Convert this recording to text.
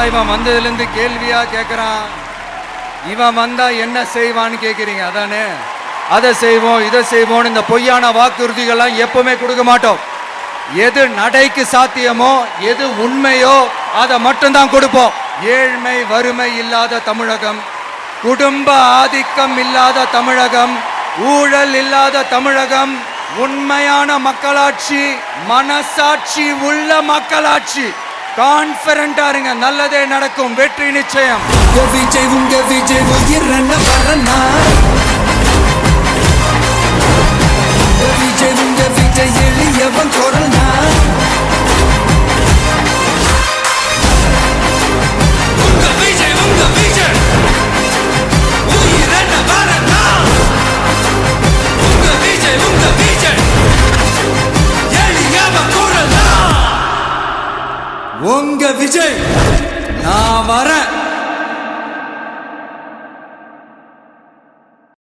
இவன் வந்ததுலேருந்து கேள்வியா கேட்குறான். இவன் வந்தா என்ன செய்வான்னு கேட்குறீங்க அதானே? அதை செய்வோம் இதை செய்வோம் இந்த பொய்யான வாக்குறுதிகள்லாம் எப்பவுமே கொடுக்க மாட்டோம். எது நடைக்கு சாத்தியமோ எது உண்மையோ அதை மட்டும்தான் கொடுப்போம். ஏழ்மை வறுமை இல்லாத தமிழகம், குடும்ப ஆதிக்கம் இல்லாத தமிழகம், ஊழல் இல்லாத தமிழகம், உண்மையான மக்களாட்சி, மனசாட்சி உள்ள மக்களாட்சி. கான்பிடண்டா இருங்க, நல்லதே நடக்கும், வெற்றி நிச்சயம். விஜய் உங்க விஜய் உயிரண்ண வரனா, விஜய் உங்க விஜய் எளியவன் கொரோனா. உங்க விஜய் உயிரண்ண வரனா, உங்க விஜய் எளியவன் கொரோனா. உங்க விஜய் நான்